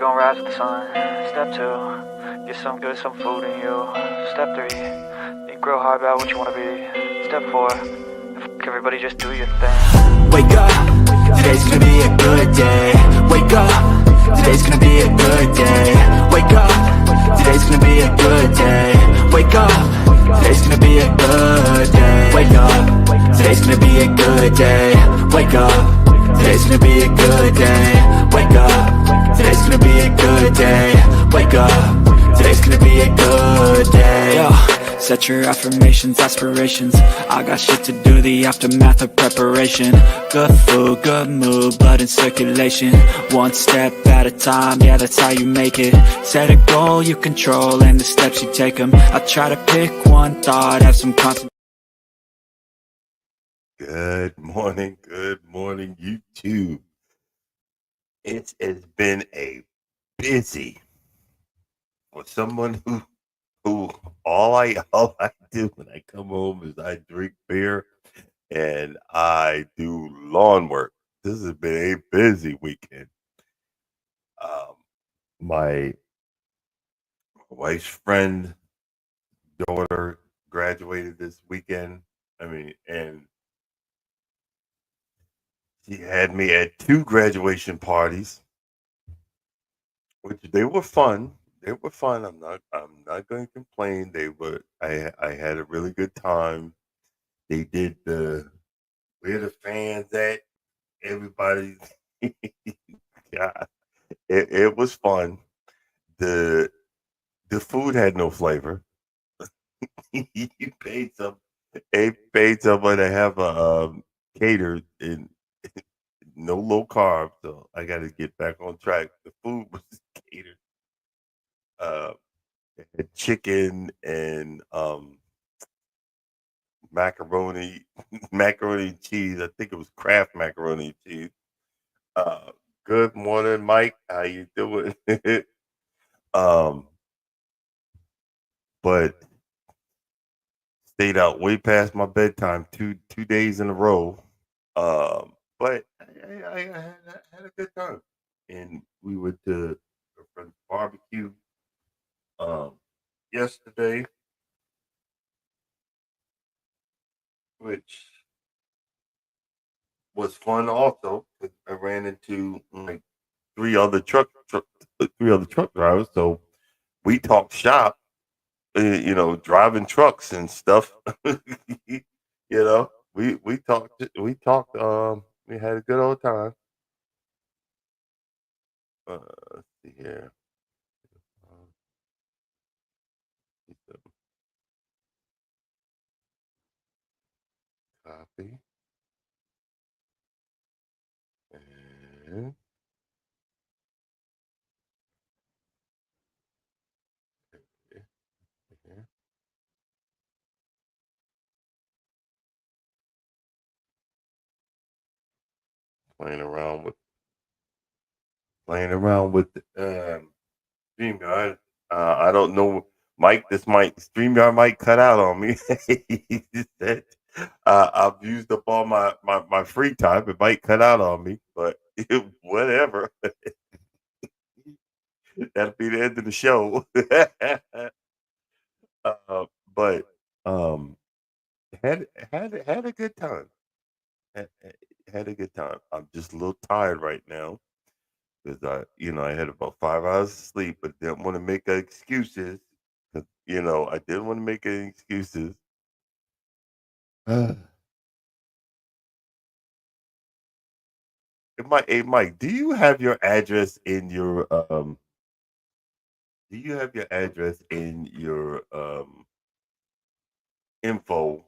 gonna rise with the sun. Step 2, get some good, some food in you. Step 3, think real hard about what you wanna be. Step 4, everybody just do your thing. Wake up, today's gonna be a good day. Wake up, today's gonna be a good day. Wake up, today's gonna be a good day. Wake up, today's gonna be a good day. Wake up, today's gonna be a good day. Wake up, today's gonna be a good day. Wake up, today's gonna be a good day. Wake up, today's gonna be a good day. Yo, set your affirmations, aspirations. I got shit to do, the aftermath of preparation. Good food, good mood, blood in circulation. One step at a time, yeah, that's how you make it. Set a goal you control and the steps you take them. I try to pick one thought, have some concentration. Good morning, YouTube. It has been a busy for someone who all I do when I come home is I drink beer and I do lawn work. This has been a busy weekend. My wife's friend daughter graduated this weekend. And she had me at 2 graduation parties, which they were fun. They were fun. I'm not going to complain. I had a really good time. They did the where the fans at. Everybody, yeah, it was fun. The food had no flavor. You paid someone to have a catered and no low carb, so I got to get back on track. The food was catered. It had chicken and macaroni, macaroni and cheese. I think it was Kraft macaroni and cheese. Good morning, Mike. How you doing? But stayed out way past my bedtime 2 days in a row. But I had a good time, and we went to a friend's barbecue yesterday, which was fun. Also, 'cause I ran into like three other truck drivers, so we talked shop. Driving trucks and stuff. We talked. We had a good old time. Let's see here. Um, Copy and here, playing around with StreamYard. I don't know, Mike. StreamYard might cut out on me. He said, I've used up all my free time. It might cut out on me, but whatever. That'll be the end of the show. But um, had a good time. Had, had a good time. I'm just a little tired right now because I had about 5 hours of sleep, but didn't want to make excuses. 'Cause, I didn't want to make any excuses. Hey, Mike, do you have your address in your Do you have your address in your info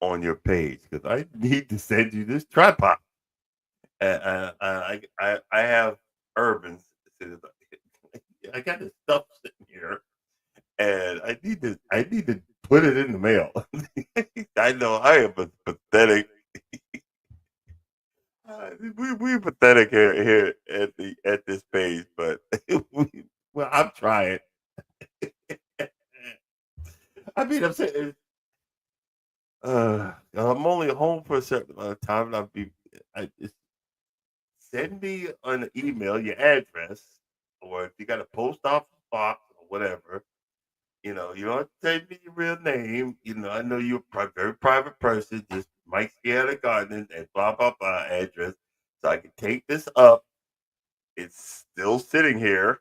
on your page? Because I need to send you this tripod. I have Urbans. I got this stuff sitting here, and I need to put it in the mail. I know I am pathetic. We pathetic here at this page, but well, I'm trying. I'm saying I'm only home for a certain amount of time, and I just send me an email, your address, or if you got a post office box or whatever, you don't have to tell me your real name. I know you're a very private person, just Mike Scanner Garden and blah blah blah address. So I can take this up. It's still sitting here.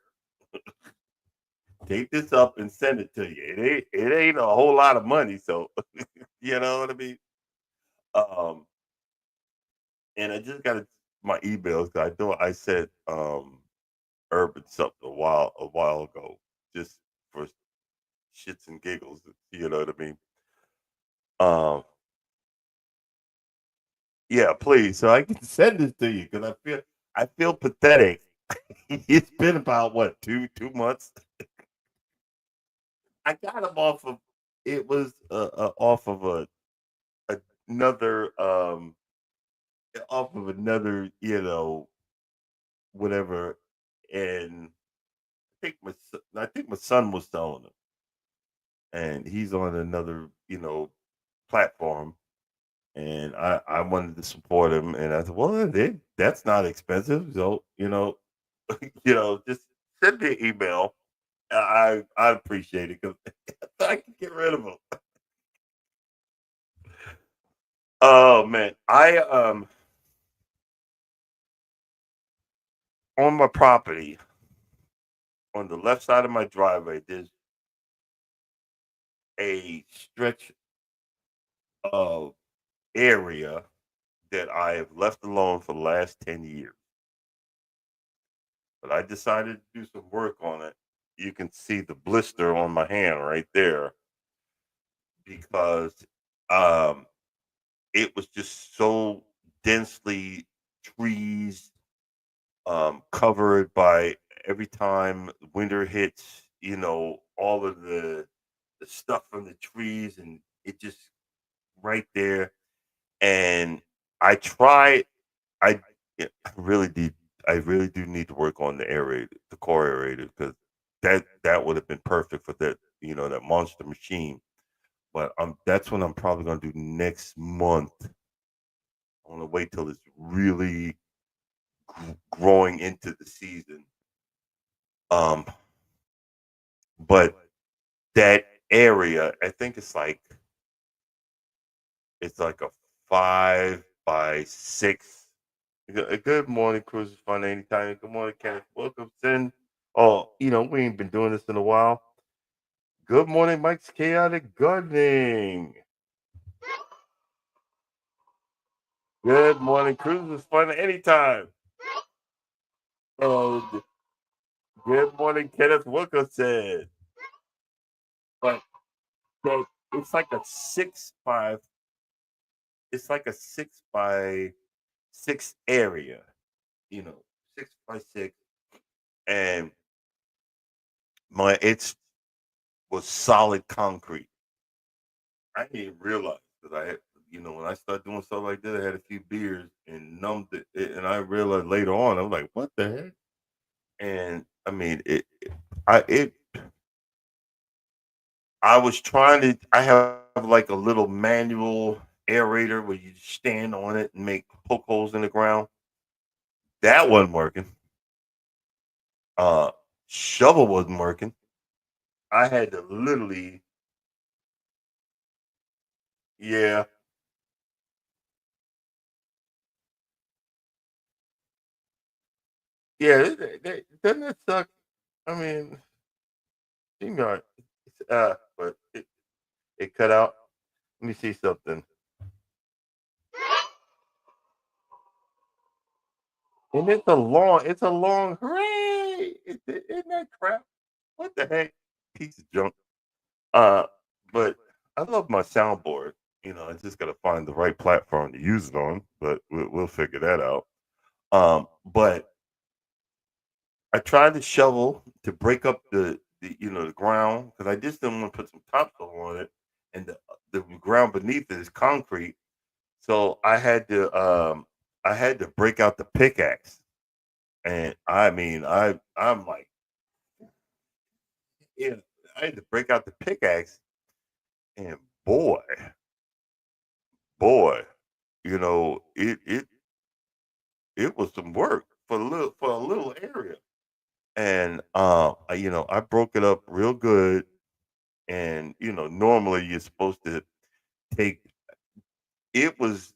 Take this up and send it to you. It ain't a whole lot of money, so you know what I mean. Um, and I just got my emails. I said urban something a while ago, just for shits and giggles. You know what I mean? Um, yeah, please, so I can send this to you because I feel pathetic. It's been about what, two months. I got them off of it was off of another off of another whatever, and I think my son was selling them, and he's on another platform, and I wanted to support him, and I said, well, that's not expensive, so just send me an email. I appreciate it because I can get rid of them. Oh man, I on my property on the left side of my driveway, there's a stretch of area that I have left alone for the last 10 years. But I decided to do some work on it. You can see the blister on my hand right there because um, it was just so densely trees covered by every time winter hits, all of the stuff from the trees and it just right there. And I tried, I, yeah, I really do need to work on the aerator, the core aerator, because that would have been perfect for that monster machine. But that's what I'm probably gonna do next month. I want to wait till it's really growing into the season. Um, but that area, I think it's like a 5 by 6. Good morning, Cruises Fun Anytime. Good morning, Kenneth. Welcome, Sin. Oh, we ain't been doing this in a while. Good morning, Mike's Chaotic Gardening. Good morning, Cruises Fun Anytime. And good morning, Kenneth Wilkerson. But that it's like a 6 by it's like a 6 by 6 area, 6 by 6, and my it's was solid concrete. I didn't even realize that I had, when I started doing stuff like that, I had a few beers and numbed and I realized later on, I was like, what the heck? And I mean, I was trying to, I have like a little manual aerator where you stand on it and make poke holes in the ground. That wasn't working. Uh, Shovel wasn't working. I had to literally, yeah, yeah. Doesn't that suck? I mean, you know, but it cut out. Let me see something. And it's a long, hooray! Isn't that crap? What the heck? Piece of junk. Uh, but I love my soundboard. I just got to find the right platform to use it on, but we'll figure that out. But I tried to shovel to break up the ground because I just didn't want to put some topsoil on it, and the ground beneath it is concrete. So I had to break out the pickaxe, and I mean I'm like, yeah, I had to break out the pickaxe, and boy, it was some work for a little area. and I broke it up real good. And normally you're supposed to take it was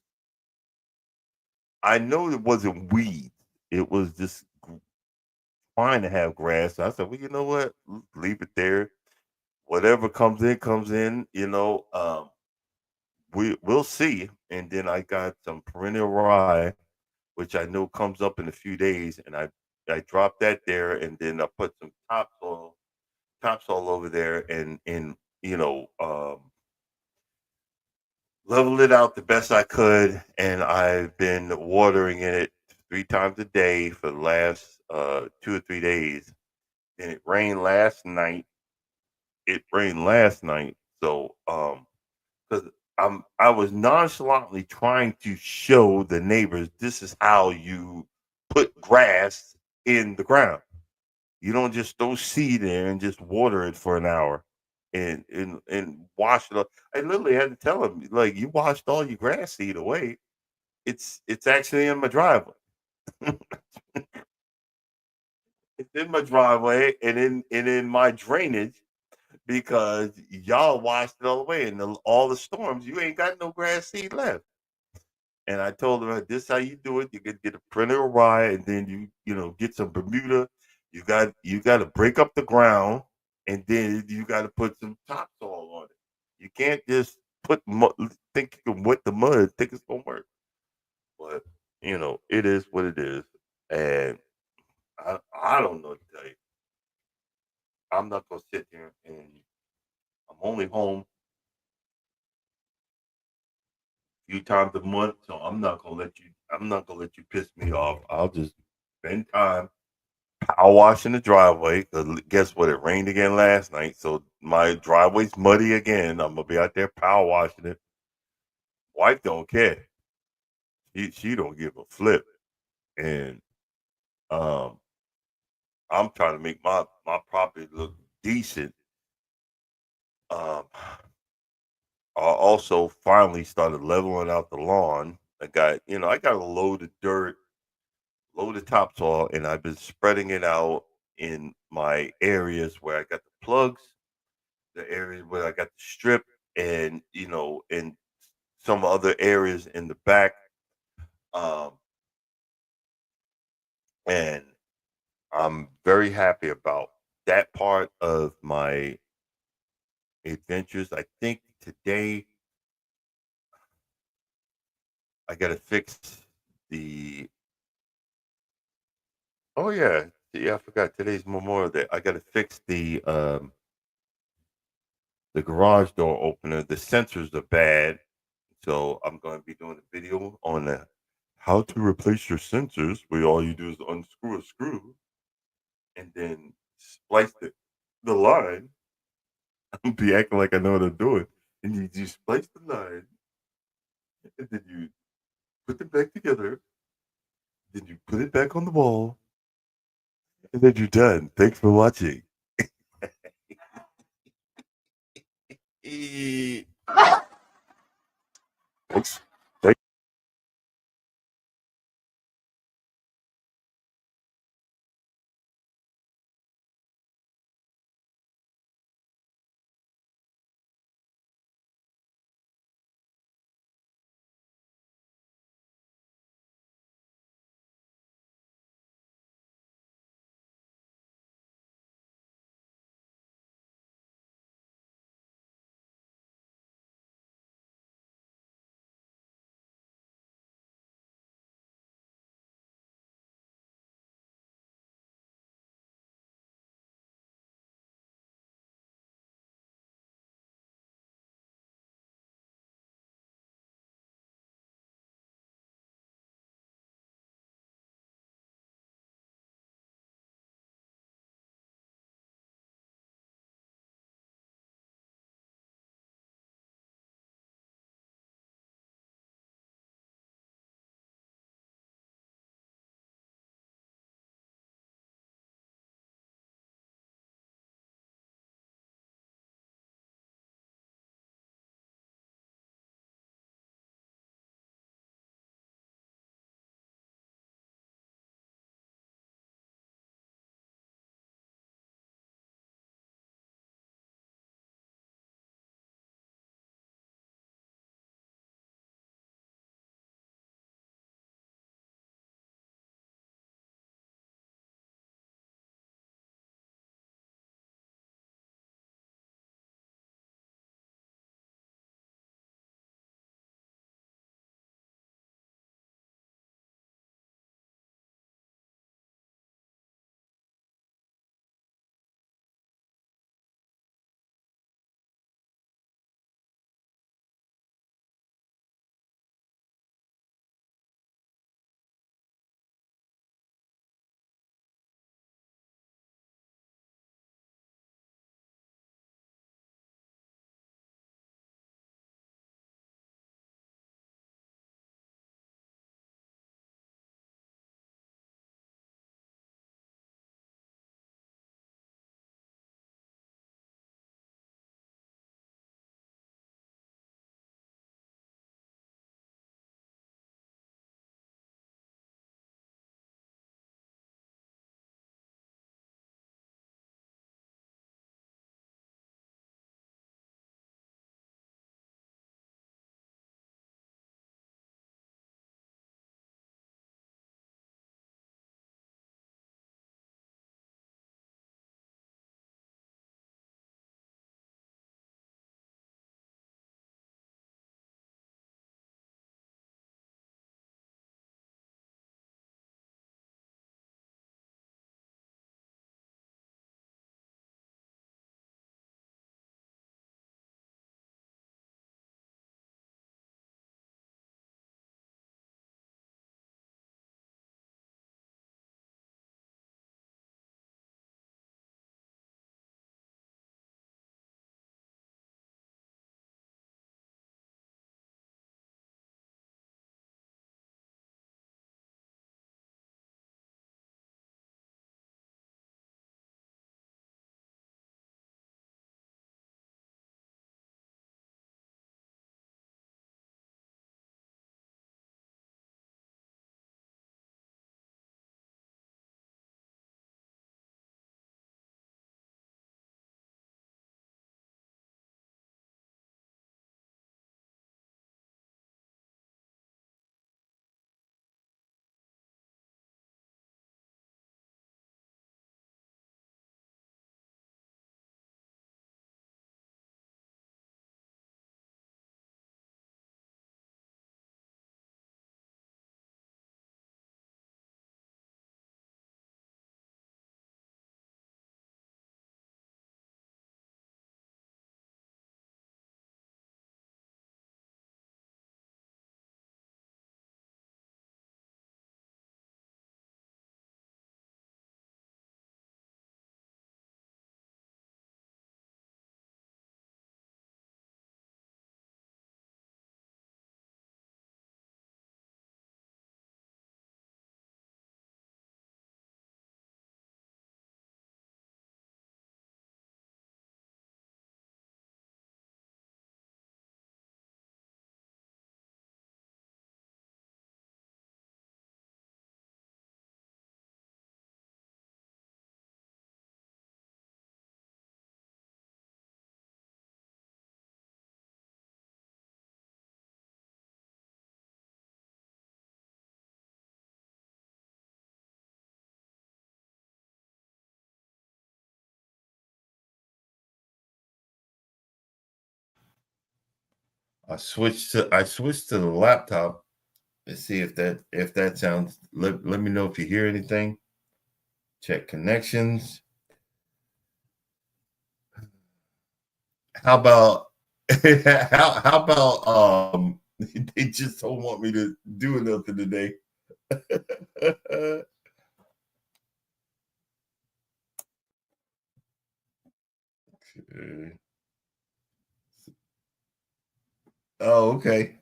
I know it wasn't weeds. It was just fine to have grass. So I said, well, you know what? Leave it there. Whatever comes in. We'll see. And then I got some perennial rye, which I know comes up in a few days, and I dropped that there, and then I put some topsoil over there, and you know um, leveled it out the best I could, and I've been watering it 3 times a day for the last 2 or 3 days. And it rained last night. So because I was nonchalantly trying to show the neighbors this is how you put grass in the ground. You don't just throw seed in and just water it for an hour and wash it up. I literally had to tell them, like, you washed all your grass seed away. It's actually in my driveway. It's in my driveway and in my drainage because y'all washed it all away. And all the storms, you ain't got no grass seed left. And I told her, this is how you do it. You get a printer of rye, and then you get some Bermuda. You got to break up the ground, and then you got to put some topsoil on it. You can't just think you can wet the mud, think it's gonna work. But it is what it is, and I don't know what to tell you. I'm not gonna sit here and I'm only home a few times a month, so I'm not gonna let you piss me off. I'll just spend time power washing the driveway. 'Cause guess what? It rained again last night, so my driveway's muddy again. I'm gonna be out there power washing it. Wife don't care. She don't give a flip, and um, I'm trying to make my property look decent. Um, I also finally started leveling out the lawn. I got a load of dirt, load of topsoil, and I've been spreading it out in my areas where I got the plugs, the areas where I got the strip, and in some other areas in the back. Um, and I'm very happy about that part of my adventures. I think today I got to fix the. Oh yeah, I forgot today's Memorial Day. I got to fix the garage door opener. The sensors are bad, so I'm going to be doing a video on how to replace your sensors. Where all you do is unscrew a screw and then splice the line. I'm be acting like I know what I'm doing, and you splice the line, and then you put them back together. Then you put it back on the wall, and then you're done. Thanks for watching. Thanks. I switched to the laptop. Let's see if that sounds. Let me know if you hear anything. Check connections. How about how about they just don't want me to do nothing today. Okay. Oh, okay.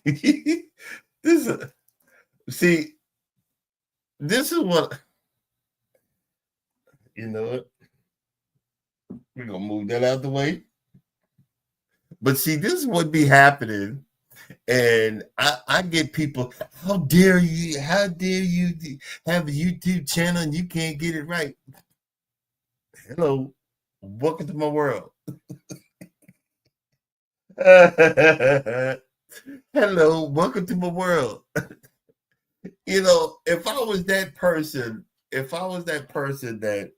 this see, this is what you know what? We're gonna move that out the way. But see, this is what be happening. And I get people, how dare you have a YouTube channel and you can't get it right? Hello, welcome to my world. Hello, welcome to my world. If I was that person that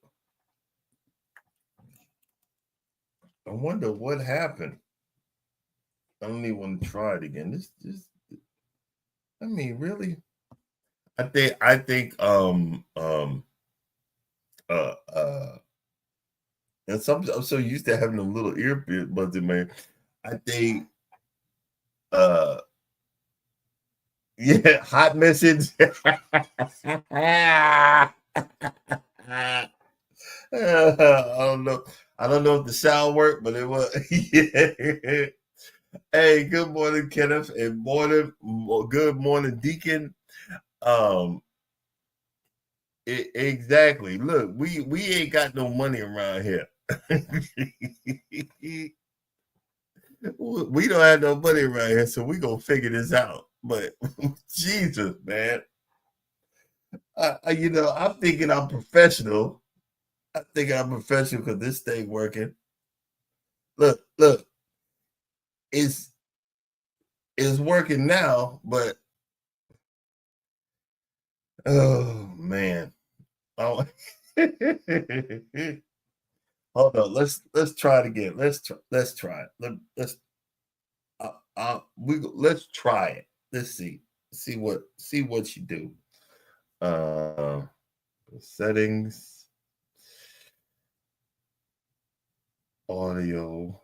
I wonder what happened. I don't even want to try it again. I mean, really? I think and I'm so used to having a little earbuds in my. I think yeah, hot message. I don't know. I don't know if the sound worked, but it was. Yeah. Hey, good morning, Kenneth, and good morning, Deacon. Exactly. Look, we ain't got no money around here. We don't have no money around here, so we gonna figure this out. But Jesus, man, I'm thinking I'm professional. I think I'm professional because this thing working. Look, it's working now, but oh man, oh. Hold on, let's try it again. Let's try it. Let's try it. Let's see what you do. Settings, audio.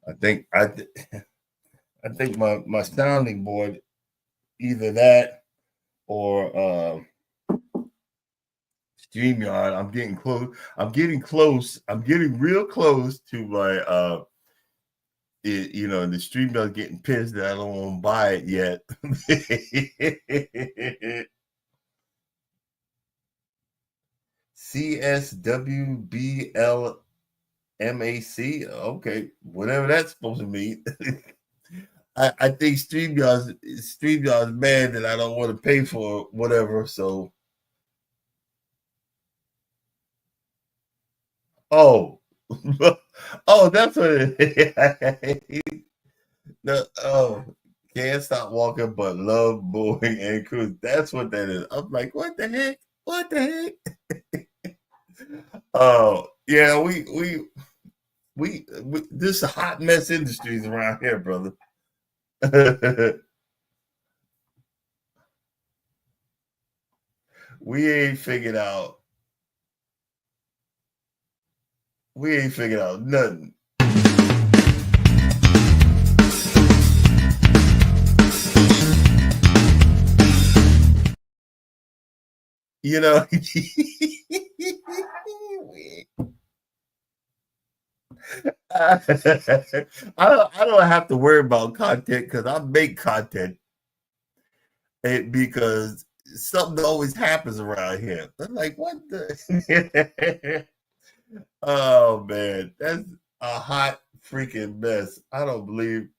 I think my sounding board, either that or StreamYard. I'm getting close. I'm getting real close to my the StreamYard getting pissed that I don't want to buy it yet. CSWBLMAC. Okay, whatever that's supposed to mean. I think StreamYard's mad that I don't want to pay for whatever. So, oh, that's what it is. Can't stop walking, but love bowling and cruise. That's what that is. I'm like, what the heck? What the heck? Oh, yeah, we this is hot mess industries around here, brother. We ain't figured out nothing. I don't have to worry about content because I make content because something always happens around here. I'm like, what the? Oh man, that's a hot freaking mess. I don't believe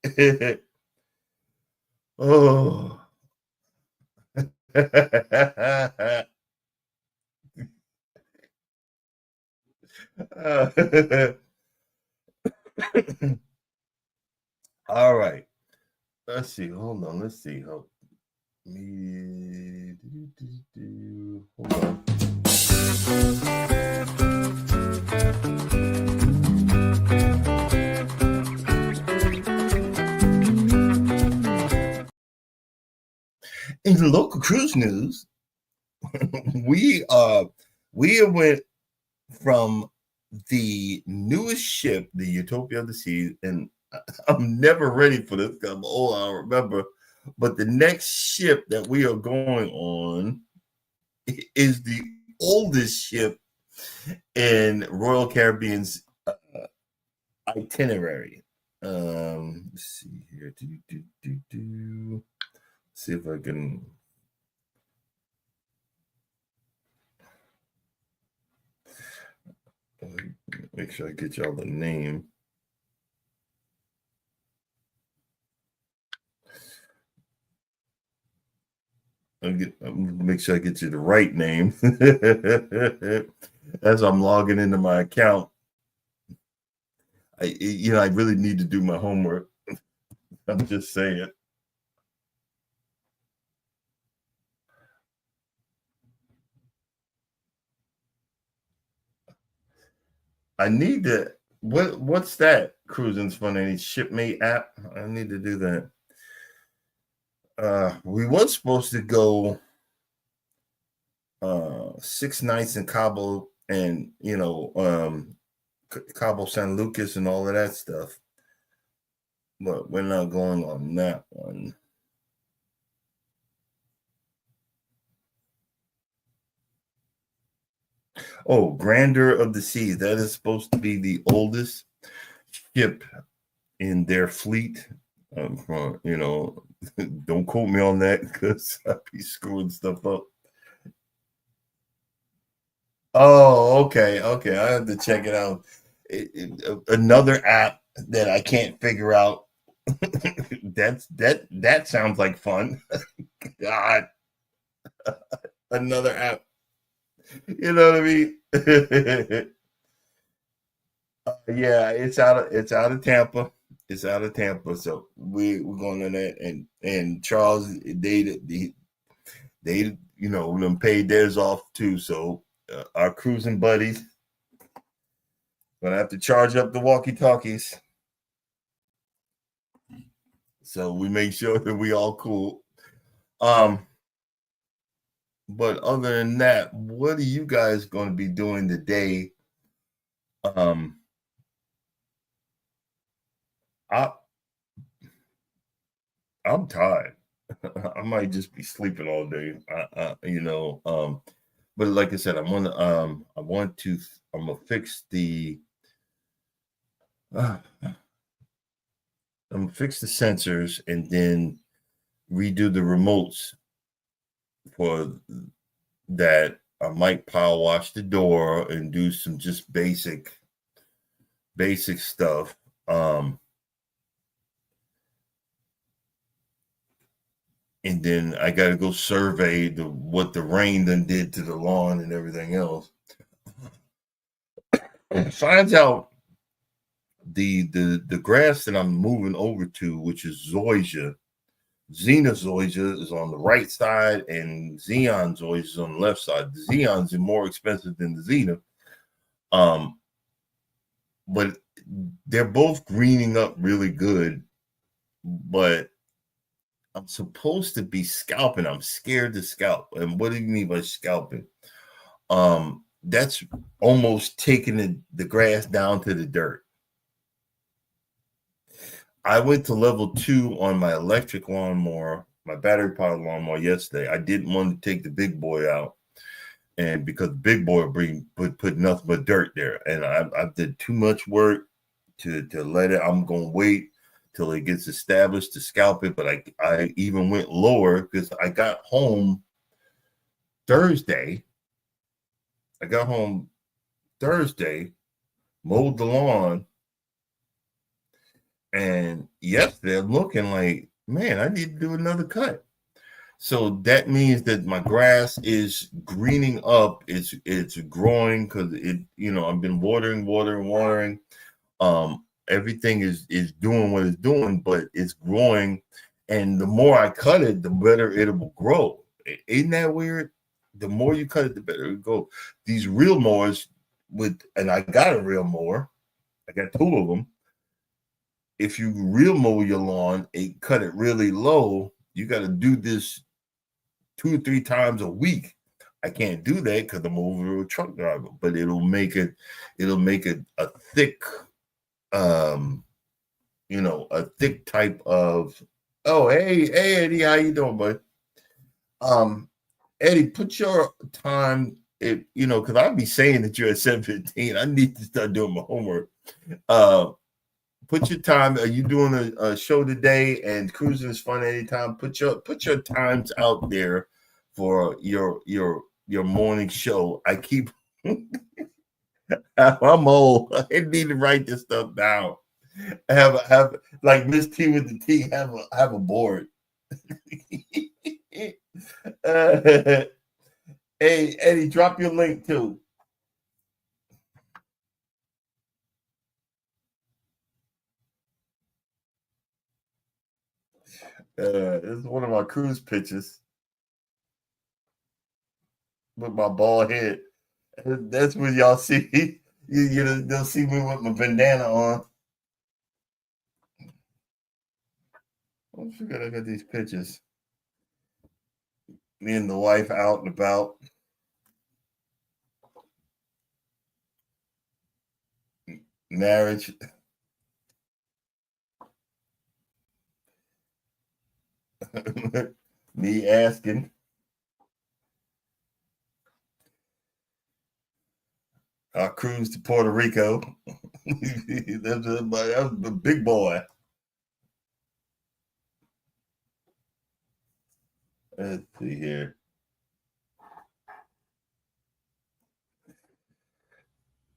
it. Oh. All right. Let's see. Hold on. Let's see. Hold me. Hold on. In the local cruise news, we went from the newest ship, the Utopia of the Seas, and I'm never ready for this because I'm old. I don't remember, but the next ship that we are going on is the oldest ship in Royal Caribbean's itinerary. Let's see here. See if I can. Make sure I get y'all the name. Make sure I get you the right name as I'm logging into my account. I really need to do my homework. I'm just saying. I need to. What's that? Cruising's Fun, any Shipmate app? I need to do that. We were supposed to go 6 nights in Cabo and Cabo San Lucas and all of that stuff, but we're not going on that one. Oh, Grandeur of the Seas. That is supposed to be the oldest ship in their fleet. Don't quote me on that because I'd be screwing stuff up. Oh, okay. I have to check it out. Another app that I can't figure out. that sounds like fun. God, another app. You know what I mean? Yeah, it's out of Tampa. It's out of Tampa, so we're going on that. And Charles, they them paid theirs off too. So our cruising buddies gonna have to charge up the walkie-talkies. So we make sure that we all cool. But other than that, what are you guys going to be doing today? I'm tired. I might just be sleeping all day. But like I said, I'm gonna fix the fix the sensors and then redo the remotes for that. I might power wash the door and do some just basic stuff. And then I got to go survey what the rain then did to the lawn and everything else. Finds out the grass that I'm moving over to, which is zoysia. Xena zoysia is on the right side, and Xeon zoysia is on the left side. The Xeons are more expensive than the Xena, but they're both greening up really good. But I'm supposed to be scalping. I'm scared to scalp. And what do you mean by scalping? That's almost taking the grass down to the dirt. I went to level 2 on my electric lawnmower, my battery powered lawnmower yesterday. I didn't want to take the big boy out and because Big Boy put nothing but dirt there, and I did too much work to let it. I'm gonna wait till it gets established to scalp it, but I even went lower because I got home Thursday. I got home Thursday, mowed the lawn, and yesterday I'm looking like, man, I need to do another cut. So that means that my grass is greening up. It's growing because I've been watering. Everything is doing what it's doing, but it's growing, and the more I cut it, the better it will grow. Isn't that weird? The more you cut it, the better it go. These real mowers and I got a real mower. I got two of them. If you real mow your lawn and cut it really low, you got to do this 2 or 3 times a week. I can't do that because I'm over a truck driver, but it'll make it a thick, a thick type of. Oh, hey Eddie, how you doing, bud? Eddie, put your time. Because I'd be saying that you're at 7:15. I need to start doing my homework. Put your time. Are you doing a show today? And cruising is fun anytime. Put your times out there for your morning show. I keep. I'm old. I need to write this stuff down. Have like Miss T with the T. Have a board. Hey Eddie, drop your link too. This is one of my cruise pictures with my bald head. That's what y'all see. They'll see me with my bandana on. I forgot I got these pictures. Me and the wife out and about. Marriage. Me asking. Our cruise to Puerto Rico. That was a big boy. Let's see here.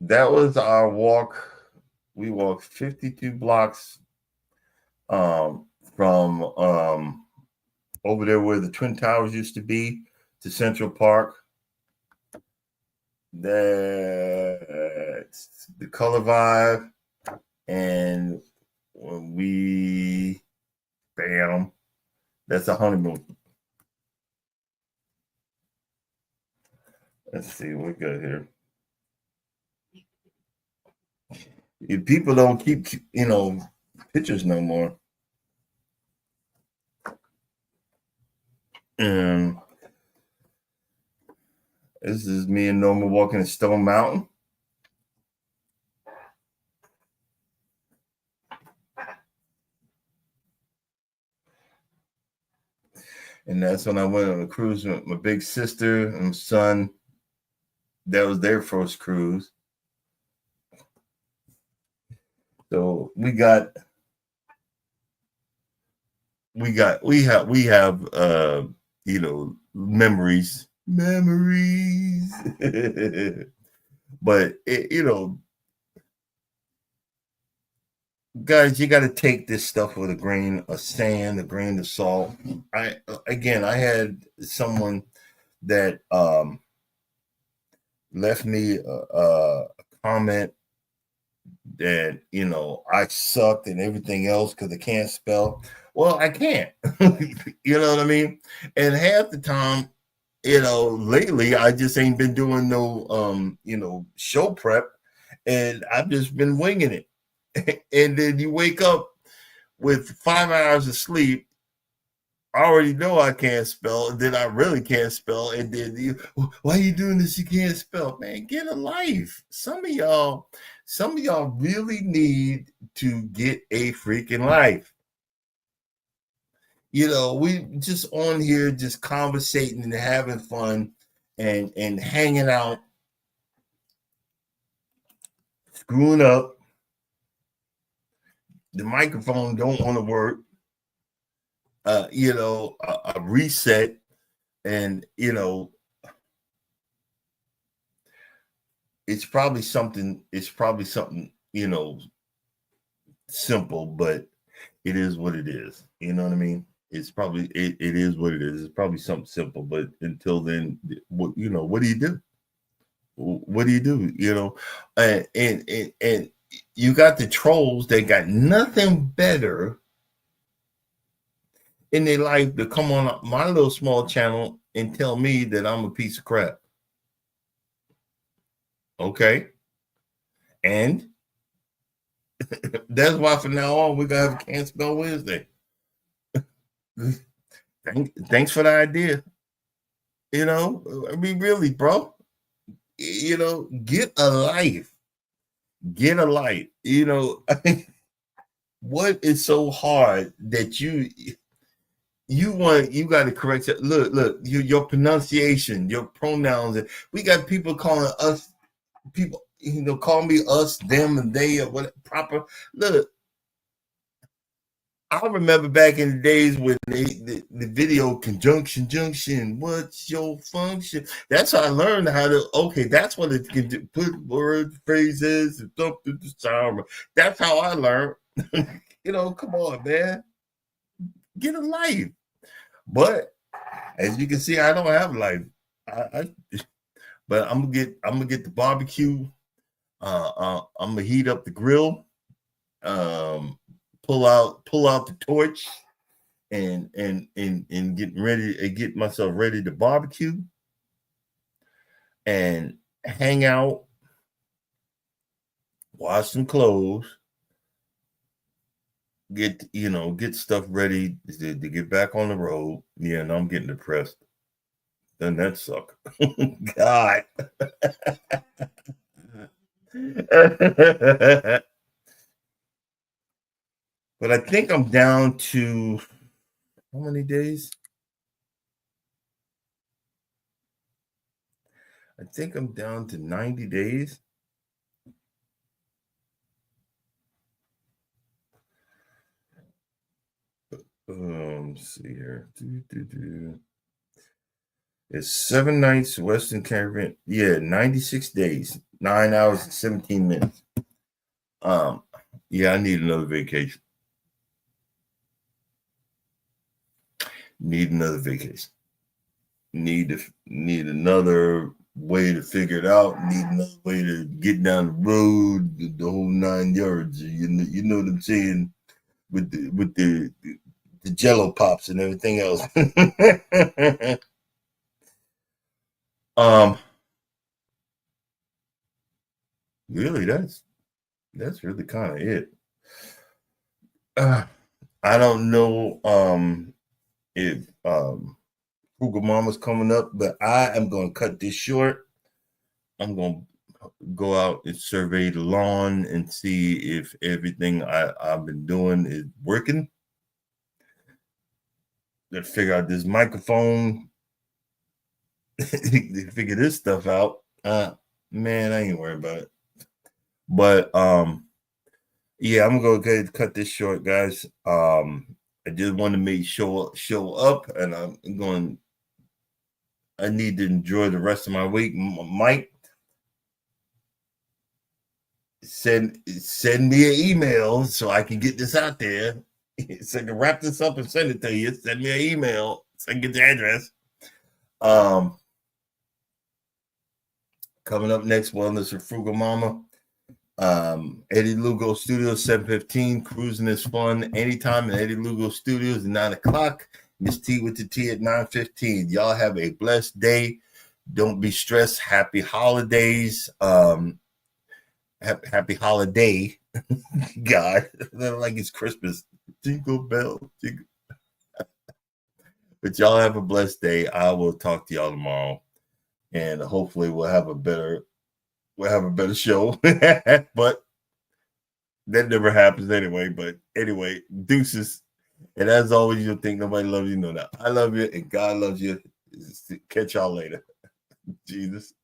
That was our walk. We walked 52 blocks from over there where the Twin Towers used to be to Central Park. That's the Color Vibe. And when that's a honeymoon. Let's see what we got here. If people don't keep, pictures no more. And this is me and Norma walking at Stone Mountain. And that's when I went on a cruise with my big sister and son. That was their first cruise. So we have memories. But guys, you got to take this stuff with a grain of sand, a grain of salt. I had someone that left me a comment that I sucked and everything else because I can't spell. Well, I can't. You know what I mean? And half the time, lately I just ain't been doing no show prep, and I've just been winging it. And then you wake up with 5 hours of sleep. I already know I can't spell, and then I really can't spell. And then why are you doing this? You can't spell, man. Get a life. Some of y'all really need to get a freaking life. We just on here just conversating and having fun, and hanging out, screwing up. The microphone don't want to work. A reset, and it's probably something. Simple, but it is what it is. You know what I mean? It's probably it is what it is. It's probably something simple, but until then, what do you do? What do you do? And you got the trolls that got nothing better in their life to come on my little small channel and tell me that I'm a piece of crap. Okay. And that's why from now on we're gonna have a Cancer on Wednesday. Thanks for the idea. I mean, really, bro. Get a life. Get a life. What is so hard that you got to correct it? Look, your pronunciation, your pronouns. We got people calling us people. Call me us, them, and they, or what proper. Look, I remember back in the days when the video conjunction junction. What's your function? That's how I learned how to. Okay, that's what it can do. Put words, phrases, and dump to the sound. That's how I learned. Come on, man, get a life. But as you can see, I don't have a life. But I'm gonna get the barbecue. I'm gonna heat up the grill. Pull out the torch and get myself ready to barbecue and hang out, wash some clothes, get stuff ready to get back on the road. Yeah, and I'm getting depressed. Doesn't that suck? God. But I think I'm down to how many days? I think I'm down to 90 days. Let's see here. It's 7 nights, Western Caribbean. Yeah, 96 days, 9 hours and 17 minutes. Yeah, I need another vacation. Need another vacation. Need another way to figure it out. Need another way to get down the road, the whole 9 yards. You know what I'm saying? With the Jello pops and everything else. Really, that's really kind of it. I don't know if Frugal Mama's coming up, but I am going to cut this short. I'm going to go out and survey the lawn and see if everything I've been doing is working. Let's figure out this microphone. Figure this stuff out. Man, I ain't worried about it. But yeah, I'm gonna go ahead and cut this short, guys. I just want to make show up, and I need to enjoy the rest of my week. Mike, send me an email so I can get this out there. So I can wrap this up and send it to you. Send me an email so I can get the address. Coming up next, Wellness with Frugal Mama. Eddie Lugo Studios, 7:15. Cruising is fun anytime in Eddie Lugo Studios at 9 o'clock. Miss T with the T at 9:15. Y'all have a blessed day. Don't be stressed. Happy holidays. Happy holiday. God, like it's Christmas. Jingle bell. Jingle. But y'all have a blessed day. I will talk to y'all tomorrow, and hopefully we'll have a better show. But that never happens anyway. But anyway, deuces. And as always, you'll think nobody loves you. No, I love you, and God loves you. Catch y'all later. Jesus.